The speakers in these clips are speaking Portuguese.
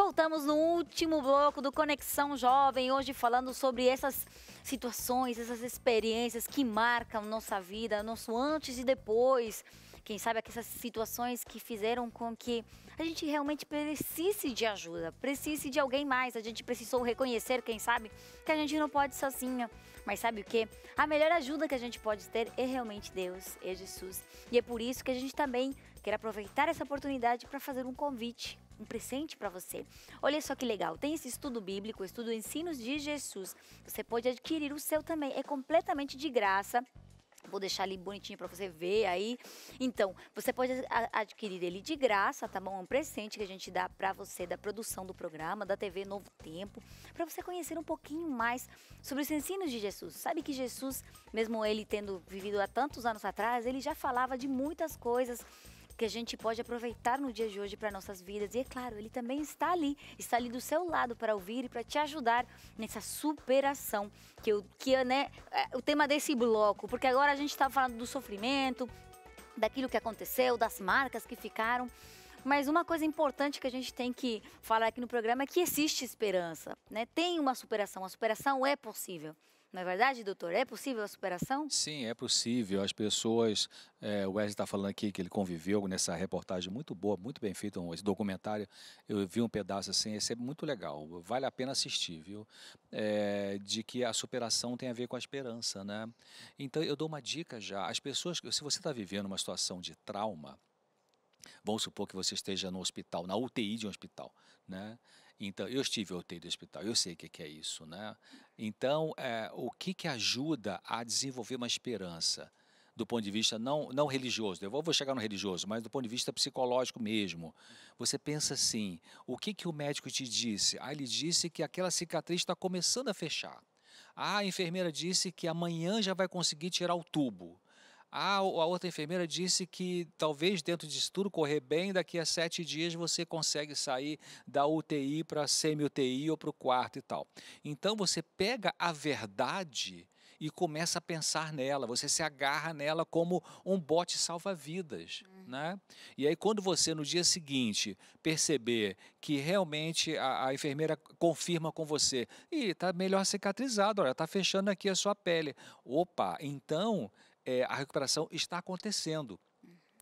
voltamos no último bloco do Conexão Jovem, hoje falando sobre essas situações, essas experiências que marcam nossa vida, nosso antes e depois. Quem sabe essas situações que fizeram com que a gente realmente precise de ajuda, precise de alguém mais. A gente precisou reconhecer, quem sabe, que a gente não pode sozinha. Mas sabe o quê? A melhor ajuda que a gente pode ter é realmente Deus, é Jesus. E é por isso que a gente também quer aproveitar essa oportunidade para fazer um convite, um presente para você. Olha só que legal, tem esse estudo bíblico, o estudo Ensinos de Jesus. Você pode adquirir o seu também, é completamente de graça. Vou deixar ali bonitinho para você ver aí. Então, você pode adquirir ele de graça, tá bom? É um presente que a gente dá para você da produção do programa, da TV Novo Tempo, para você conhecer um pouquinho mais sobre os ensinos de Jesus. Sabe que Jesus, mesmo ele tendo vivido há tantos anos atrás, ele já falava de muitas coisas que a gente pode aproveitar no dia de hoje para nossas vidas. E é claro, ele também está ali do seu lado para ouvir e para te ajudar nessa superação, que é, né, o tema desse bloco, porque agora a gente está falando do sofrimento, daquilo que aconteceu, das marcas que ficaram. Mas uma coisa importante que a gente tem que falar aqui no programa é que existe esperança, né? Tem uma superação, a superação é possível. Não é verdade, doutor? É possível a superação? Sim, é possível. As pessoas, o Wesley está falando aqui que ele conviveu nessa reportagem muito boa, muito bem feita, esse documentário. Eu vi um pedaço assim, esse é muito legal, vale a pena assistir, viu? De que a superação tem a ver com a esperança, né? Então, eu dou uma dica já. As pessoas, se você está vivendo uma situação de trauma, vamos supor que você esteja no hospital, na UTI de um hospital, né? Então, eu estive na UTI do hospital, eu sei o que é isso, né? Então, o que ajuda a desenvolver uma esperança do ponto de vista não religioso, eu vou chegar no religioso, mas do ponto de vista psicológico mesmo. Você pensa assim, o que o médico te disse? Ah, ele disse que aquela cicatriz está começando a fechar. Ah, a enfermeira disse que amanhã já vai conseguir tirar o tubo. A outra enfermeira disse que talvez dentro disso tudo correr bem, daqui a 7 dias você consegue sair da UTI para a semi-UTI ou para o quarto e tal. Então você pega a verdade e começa a pensar nela, você se agarra nela como um bote salva-vidas, né? E aí quando você no dia seguinte perceber que realmente a enfermeira confirma com você, e está melhor cicatrizado, olha, está fechando aqui a sua pele. Opa, então a recuperação está acontecendo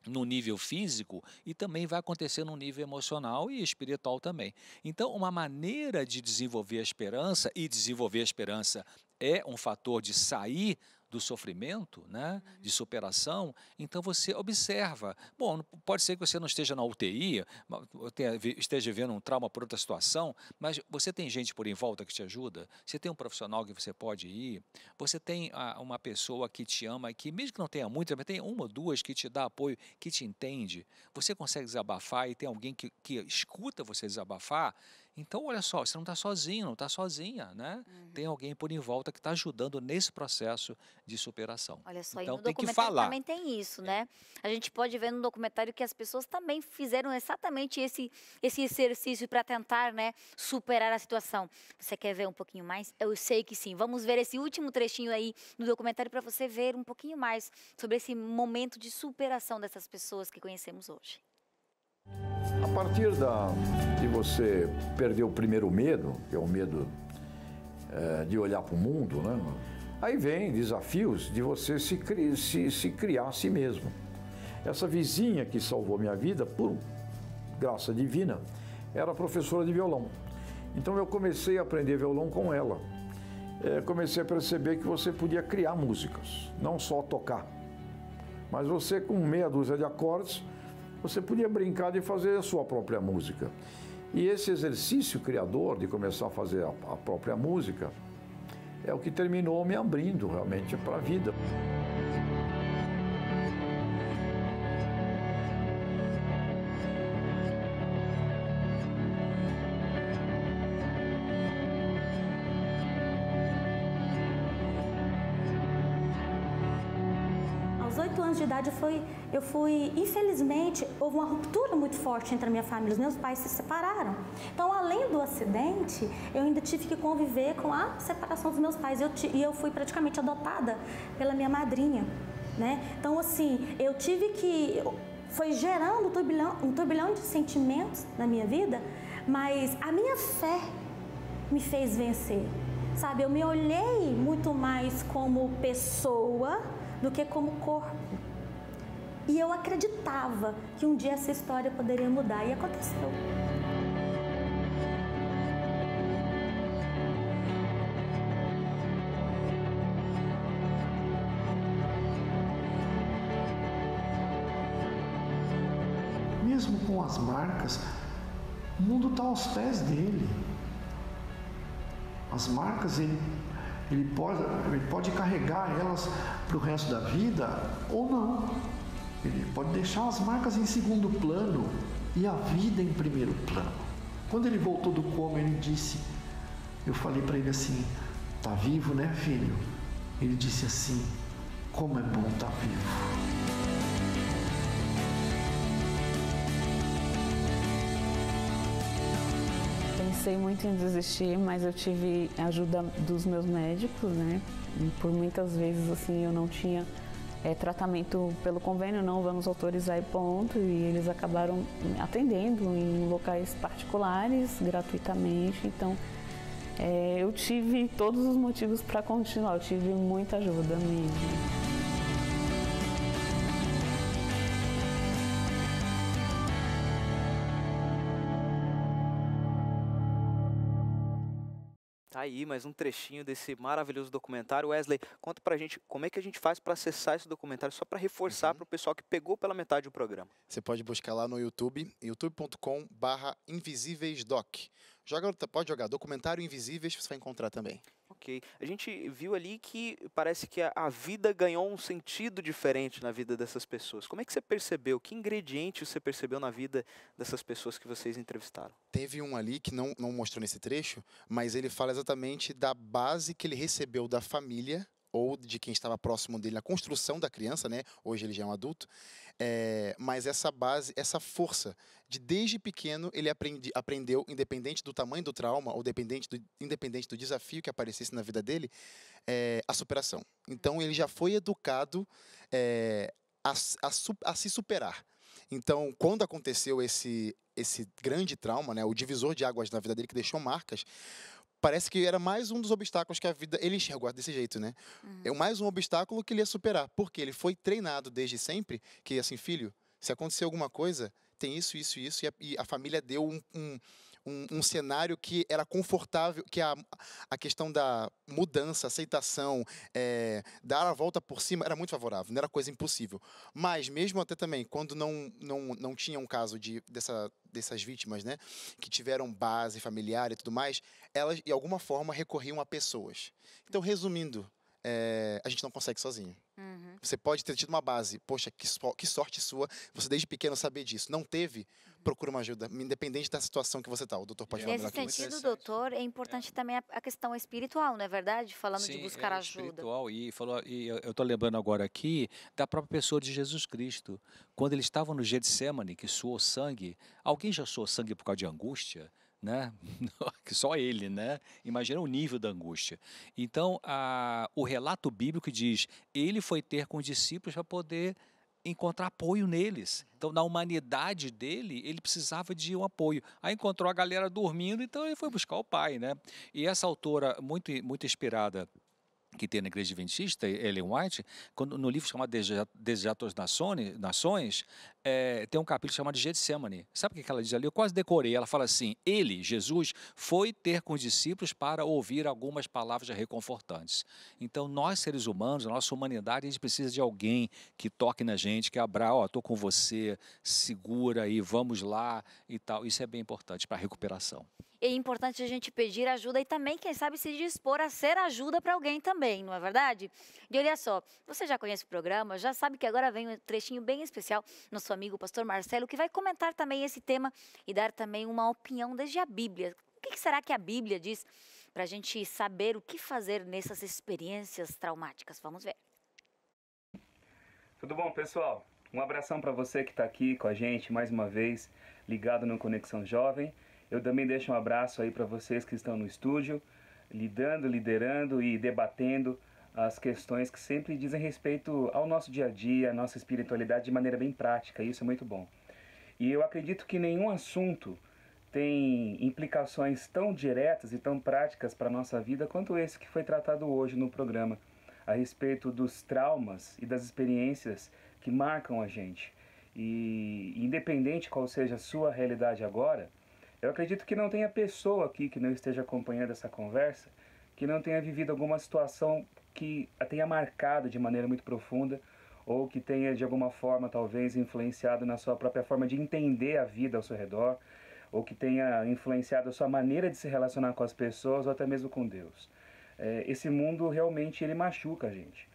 no nível físico e também vai acontecer no nível emocional e espiritual também. Então, uma maneira de desenvolver a esperança, e desenvolver a esperança é um fator de sair do sofrimento, né, de superação, então você observa. Bom, pode ser que você não esteja na UTI, esteja vivendo um trauma por outra situação, mas você tem gente por em volta que te ajuda, você tem um profissional que você pode ir, você tem uma pessoa que te ama, e que mesmo que não tenha muitas, mas tem uma ou duas que te dá apoio, que te entende, você consegue desabafar e tem alguém que escuta você desabafar. Então, olha só, você não está sozinho, não está sozinha, né? Tem alguém por em volta que está ajudando nesse processo de superação. Olha só, então, e no tem que documentário falar. também tem isso, né? A gente pode ver no documentário que as pessoas também fizeram exatamente esse exercício para tentar, né, superar a situação. Você quer ver um pouquinho mais? Eu sei que sim. Vamos ver esse último trechinho aí no documentário para você ver um pouquinho mais sobre esse momento de superação dessas pessoas que conhecemos hoje. A partir de você perder o primeiro medo, que é o medo de olhar para o mundo, né? Aí vem desafios de você se criar a si mesmo. Essa vizinha que salvou minha vida, por graça divina, era professora de violão. Então eu comecei a aprender violão com ela. Comecei a perceber que você podia criar músicas, não só tocar. Mas você, com meia dúzia de acordes, você podia brincar de fazer a sua própria música. E esse exercício criador de começar a fazer a própria música é o que terminou me abrindo realmente para a vida. Aos 8 anos de idade infelizmente, houve uma ruptura muito forte entre a minha família. Os meus pais se separaram. Então, além do acidente, eu ainda tive que conviver com a separação dos meus pais. E eu fui praticamente adotada pela minha madrinha, né? Então, assim, eu tive que... Foi gerando um turbilhão de sentimentos na minha vida, mas a minha fé me fez vencer, sabe? Eu me olhei muito mais como pessoa do que como corpo. E eu acreditava que um dia essa história poderia mudar, e aconteceu. Mesmo com as marcas, o mundo está aos pés dele. As marcas, ele pode carregar elas para o resto da vida ou não. Ele pode deixar as marcas em segundo plano e a vida em primeiro plano. Quando ele voltou do coma, ele disse, eu falei para ele assim, tá vivo, né, filho? Ele disse assim, como é bom estar vivo. Pensei muito em desistir, mas eu tive a ajuda dos meus médicos, né? E por muitas vezes, assim, eu não tinha tratamento pelo convênio, não vamos autorizar e ponto. E eles acabaram atendendo em locais particulares, gratuitamente. Então, eu tive todos os motivos para continuar, eu tive muita ajuda mesmo. Tá aí mais um trechinho desse maravilhoso documentário. Wesley, conta pra gente como é que a gente faz para acessar esse documentário, só para reforçar para o pessoal que pegou pela metade o programa. Você pode buscar lá no YouTube, youtube.com/invisíveisdoc. Pode jogar Documentário Invisíveis, você vai encontrar também. Ok. A gente viu ali que parece que a vida ganhou um sentido diferente na vida dessas pessoas. Como é que você percebeu? Que ingrediente você percebeu na vida dessas pessoas que vocês entrevistaram? Teve um ali que não mostrou nesse trecho, mas ele fala exatamente da base que ele recebeu da família ou de quem estava próximo dele na construção da criança, né? Hoje ele já é um adulto. Mas essa base, essa força de desde pequeno ele aprendeu, independente do tamanho do trauma ou independente do desafio que aparecesse na vida dele, a superação. Então ele já foi educado a se superar. Então, quando aconteceu esse grande trauma, né, o divisor de águas na vida dele que deixou marcas, parece que era mais um dos obstáculos que a vida... Ele enxergou desse jeito, né? É mais um obstáculo que ele ia superar. Porque ele foi treinado desde sempre que, assim, filho, se acontecer alguma coisa, tem isso, isso e isso. E a família deu um cenário que era confortável, que a questão da mudança, aceitação, dar a volta por cima era muito favorável, não era coisa impossível. Mas mesmo até também, quando não tinha um caso dessas vítimas, né, que tiveram base familiar e tudo mais, elas, de alguma forma, recorriam a pessoas. Então, resumindo, a gente não consegue sozinho. Você pode ter tido uma base, poxa, que sorte sua, você desde pequeno saber disso. Não teve, procura uma ajuda, independente da situação que você está. O doutor pode falar melhor que você. Nesse sentido, doutor, é importante também a questão espiritual, não é verdade? Falando de buscar ajuda. Espiritual, e eu estou lembrando agora aqui da própria pessoa de Jesus Cristo. Quando eles estavam no Getsemane, que suou sangue, alguém já suou sangue por causa de angústia? Né? Só ele, né? Imagina o nível da angústia. Então, o relato bíblico diz, ele foi ter com os discípulos para poder encontrar apoio neles. Então, na humanidade dele, ele precisava de um apoio. Aí encontrou a galera dormindo, então ele foi buscar o pai, né? E essa autora, muito, muito inspirada, que tem na Igreja Adventista, Ellen White, no livro chamado Desertos Nações, tem um capítulo chamado Getsemane. Sabe o que ela diz ali? Eu quase decorei. Ela fala assim, ele, Jesus, foi ter com os discípulos para ouvir algumas palavras reconfortantes. Então, nós, seres humanos, a nossa humanidade, a gente precisa de alguém que toque na gente, que abra, estou com você, segura aí, vamos lá e tal. Isso é bem importante para a recuperação. É importante a gente pedir ajuda e também, quem sabe, se dispor a ser ajuda para alguém também, não é verdade? E olha só, você já conhece o programa, já sabe que agora vem um trechinho bem especial, nosso amigo pastor Marcelo, que vai comentar também esse tema e dar também uma opinião desde a Bíblia. O que será que a Bíblia diz para a gente saber o que fazer nessas experiências traumáticas? Vamos ver. Tudo bom, pessoal? Um abração para você que está aqui com a gente mais uma vez, ligado no Conexão Jovem. Eu também deixo um abraço aí para vocês que estão no estúdio, liderando e debatendo as questões que sempre dizem respeito ao nosso dia a dia, à nossa espiritualidade de maneira bem prática, e isso é muito bom. E eu acredito que nenhum assunto tem implicações tão diretas e tão práticas para a nossa vida quanto esse que foi tratado hoje no programa, a respeito dos traumas e das experiências que marcam a gente. E independente qual seja a sua realidade agora, eu acredito que não tenha pessoa aqui que não esteja acompanhando essa conversa, que não tenha vivido alguma situação que a tenha marcado de maneira muito profunda, ou que tenha de alguma forma talvez influenciado na sua própria forma de entender a vida ao seu redor, ou que tenha influenciado a sua maneira de se relacionar com as pessoas, ou até mesmo com Deus. Esse mundo realmente ele machuca a gente.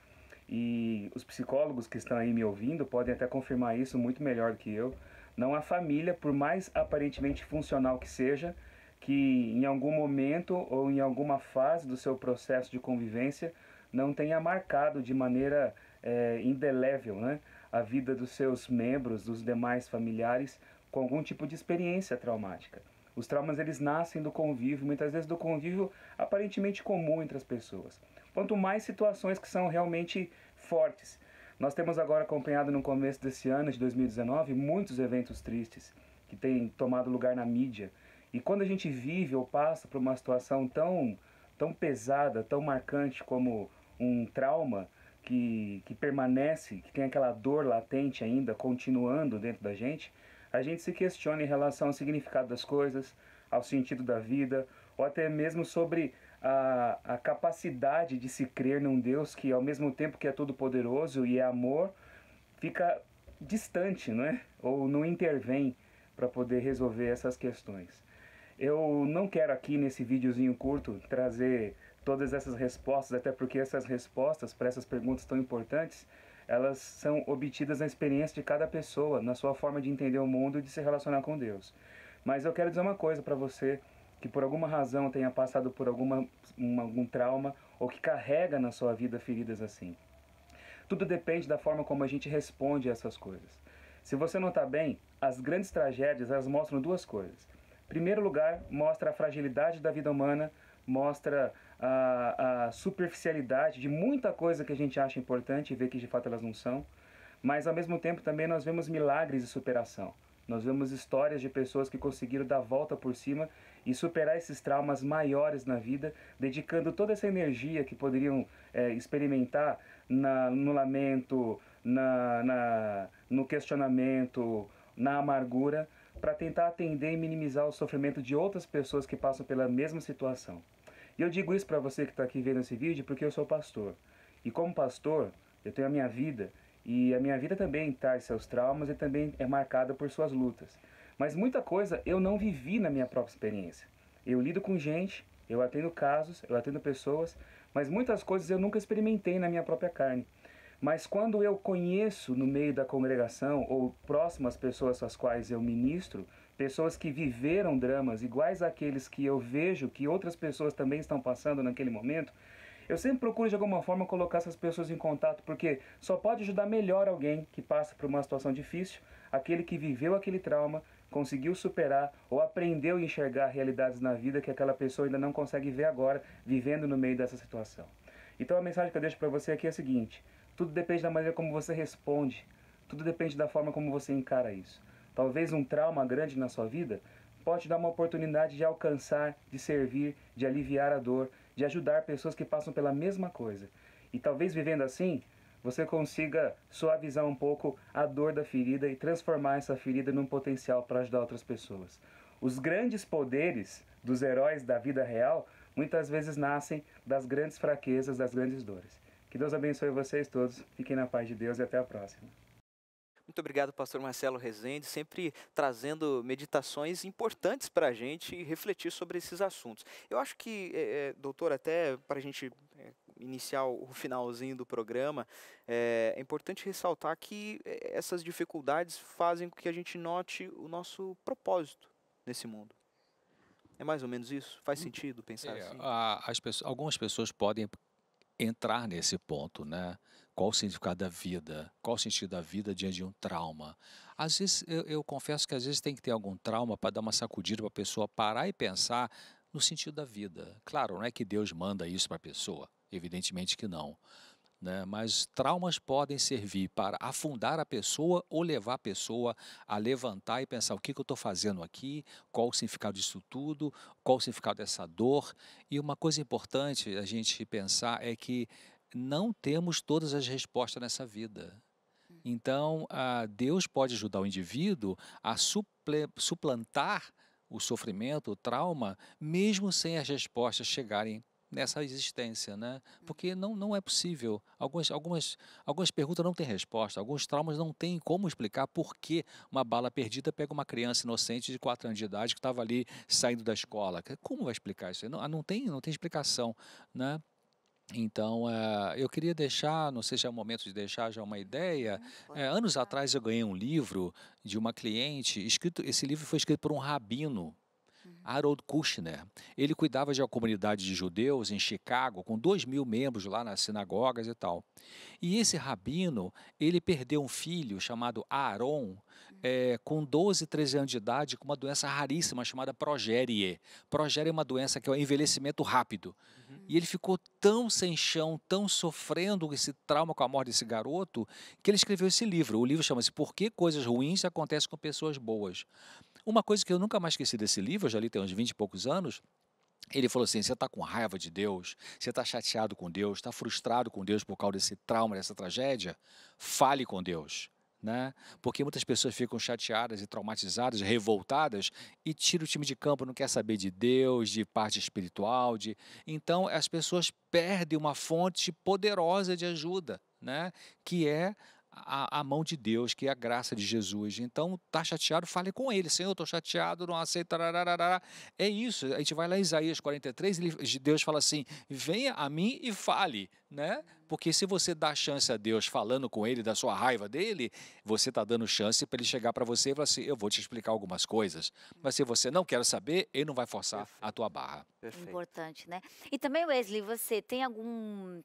E os psicólogos que estão aí me ouvindo podem até confirmar isso muito melhor do que eu. Não há família, por mais aparentemente funcional que seja, que em algum momento ou em alguma fase do seu processo de convivência não tenha marcado de maneira indelével, né, a vida dos seus membros, dos demais familiares, com algum tipo de experiência traumática. Os traumas eles nascem do convívio, muitas vezes do convívio aparentemente comum entre as pessoas. Quanto mais situações que são realmente fortes. Nós temos agora acompanhado no começo desse ano, de 2019, muitos eventos tristes que têm tomado lugar na mídia. E quando a gente vive ou passa por uma situação tão pesada, tão marcante como um trauma que permanece, que tem aquela dor latente ainda, continuando dentro da gente, a gente se questiona em relação ao significado das coisas, ao sentido da vida, ou até mesmo sobre a capacidade de se crer num Deus que, ao mesmo tempo que é todo-poderoso e é amor, fica distante, não é? Ou não intervém para poder resolver essas questões. Eu não quero aqui nesse videozinho curto trazer todas essas respostas, até porque essas respostas para essas perguntas tão importantes, elas são obtidas na experiência de cada pessoa, na sua forma de entender o mundo e de se relacionar com Deus. Mas eu quero dizer uma coisa para você, que por alguma razão tenha passado por algum trauma ou que carrega na sua vida feridas assim. Tudo depende da forma como a gente responde a essas coisas. Se você não está bem, as grandes tragédias elas mostram duas coisas. Em primeiro lugar, mostra a fragilidade da vida humana, mostra a superficialidade de muita coisa que a gente acha importante e vê que de fato elas não são. Mas ao mesmo tempo também nós vemos milagres de superação. Nós vemos histórias de pessoas que conseguiram dar a volta por cima e superar esses traumas maiores na vida, dedicando toda essa energia que poderiam experimentar no lamento, no questionamento, na amargura, para tentar atender e minimizar o sofrimento de outras pessoas que passam pela mesma situação. E eu digo isso para você que está aqui vendo esse vídeo porque eu sou pastor. E como pastor, eu tenho a minha vida, e a minha vida também traz seus traumas e também é marcada por suas lutas. Mas muita coisa eu não vivi na minha própria experiência. Eu lido com gente, eu atendo casos, eu atendo pessoas, mas muitas coisas eu nunca experimentei na minha própria carne. Mas quando eu conheço no meio da congregação ou próximo às pessoas às quais eu ministro, pessoas que viveram dramas iguais àqueles que eu vejo que outras pessoas também estão passando naquele momento, eu sempre procuro de alguma forma colocar essas pessoas em contato, porque só pode ajudar melhor alguém que passa por uma situação difícil, aquele que viveu aquele trauma, conseguiu superar ou aprendeu a enxergar realidades na vida que aquela pessoa ainda não consegue ver agora, vivendo no meio dessa situação. Então a mensagem que eu deixo para você aqui é a seguinte: tudo depende da maneira como você responde, tudo depende da forma como você encara isso. Talvez um trauma grande na sua vida pode te dar uma oportunidade de alcançar, de servir, de aliviar a dor, de ajudar pessoas que passam pela mesma coisa. E talvez vivendo assim, você consiga suavizar um pouco a dor da ferida e transformar essa ferida num potencial para ajudar outras pessoas. Os grandes poderes dos heróis da vida real muitas vezes nascem das grandes fraquezas, das grandes dores. Que Deus abençoe vocês todos, fiquem na paz de Deus e até a próxima. Muito obrigado, pastor Marcelo Rezende, sempre trazendo meditações importantes para a gente refletir sobre esses assuntos. Eu acho que, doutor, até para a gente iniciar o finalzinho do programa, é importante ressaltar que essas dificuldades fazem com que a gente note o nosso propósito nesse mundo. É mais ou menos isso? Faz sentido pensar assim? Algumas pessoas podem entrar nesse ponto, né? Qual o significado da vida? Qual o sentido da vida diante de um trauma? Às vezes, eu confesso que às vezes tem que ter algum trauma para dar uma sacudida para a pessoa parar e pensar no sentido da vida. Claro, não é que Deus manda isso para a pessoa, evidentemente que não. né? Mas traumas podem servir para afundar a pessoa ou levar a pessoa a levantar e pensar o que eu estou fazendo aqui, qual o significado disso tudo, qual o significado dessa dor. E uma coisa importante a gente pensar é que não temos todas as respostas nessa vida. Então, Deus pode ajudar o indivíduo a suplantar o sofrimento, o trauma, mesmo sem as respostas chegarem nessa existência, né? Porque não é possível. Algumas perguntas não têm resposta, alguns traumas não têm como explicar por que uma bala perdida pega uma criança inocente de 4 anos de idade que estava ali saindo da escola. Como vai explicar isso? Não tem explicação, né? Então, eu queria deixar, não sei se é o momento de deixar já uma ideia. Anos atrás eu ganhei um livro de uma cliente, esse livro foi escrito por um rabino, Harold Kushner. Ele cuidava de uma comunidade de judeus em Chicago, com 2.000 membros lá nas sinagogas e tal. E esse rabino, ele perdeu um filho chamado Aaron, com 12, 13 anos de idade, com uma doença raríssima chamada progérie. Progérie é uma doença que é o envelhecimento rápido. E ele ficou tão sem chão, tão sofrendo esse trauma com a morte desse garoto, que ele escreveu esse livro. O livro chama-se Por que Coisas Ruins Acontecem com Pessoas Boas. Uma coisa que eu nunca mais esqueci desse livro, eu já li tem uns 20 e poucos anos, ele falou assim, você está com raiva de Deus, você está chateado com Deus, está frustrado com Deus por causa desse trauma, dessa tragédia, fale com Deus. Né? Porque muitas pessoas ficam chateadas e traumatizadas, revoltadas e tira o time de campo, não quer saber de Deus, de parte espiritual, então as pessoas perdem uma fonte poderosa de ajuda, né? Que é a mão de Deus, que é a graça de Jesus. Então, está chateado, fale com ele. Senhor, eu estou chateado, não aceito. É isso. A gente vai lá em Isaías 43, Deus fala assim, venha a mim e fale, né? Porque se você dá chance a Deus falando com ele da sua raiva dele, você está dando chance para ele chegar para você e falar assim, eu vou te explicar algumas coisas. Mas se você não quer saber, ele não vai forçar a tua barra. Perfeito. Importante, né? E também, Wesley, você tem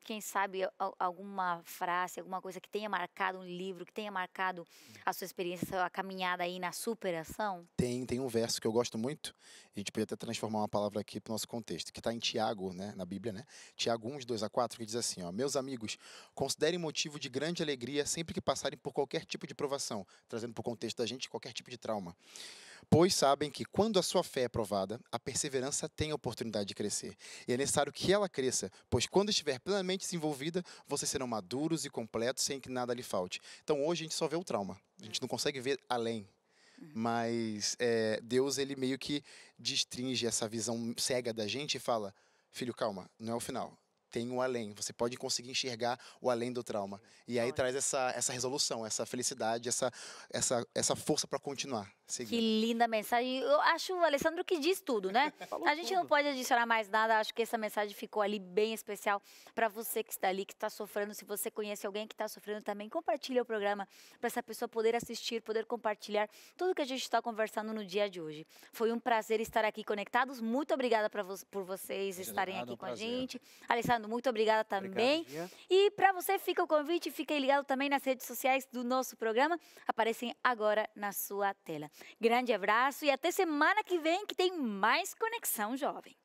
quem sabe, alguma frase, alguma coisa que tenha marcado um livro, que tenha marcado a sua experiência, a caminhada aí na superação? Tem um verso que eu gosto muito, a gente podia até transformar uma palavra aqui para o nosso contexto, que está em Tiago, né, na Bíblia, né? Tiago 1, 2-4, que diz assim, ó, meus amigos, considerem motivo de grande alegria sempre que passarem por qualquer tipo de provação, trazendo para o contexto da gente qualquer tipo de trauma. Pois sabem que quando a sua fé é provada, a perseverança tem a oportunidade de crescer. E é necessário que ela cresça, pois quando estiver plenamente desenvolvida, vocês serão maduros e completos sem que nada lhe falte. Então hoje a gente só vê o trauma, a gente não consegue ver além. Mas Deus, ele meio que destringe essa visão cega da gente e fala, filho, calma, não é o final. Tem um além, você pode conseguir enxergar o além do trauma. E aí traz essa resolução, essa felicidade, essa força para continuar seguindo. Que linda mensagem. Eu acho, Alessandro, que diz tudo, né? A gente não pode adicionar mais nada, acho que essa mensagem ficou ali bem especial para você que está ali, que está sofrendo. Se você conhece alguém que está sofrendo também, compartilha o programa para essa pessoa poder assistir, poder compartilhar tudo que a gente está conversando no dia de hoje. Foi um prazer estar aqui conectados. Muito obrigada por vocês estarem aqui com a gente. Alessandro, muito obrigada também. Obrigado, e para você fica o convite, fique ligado também nas redes sociais do nosso programa, aparecem agora na sua tela. Grande abraço e até semana que vem que tem mais Conexão Jovem.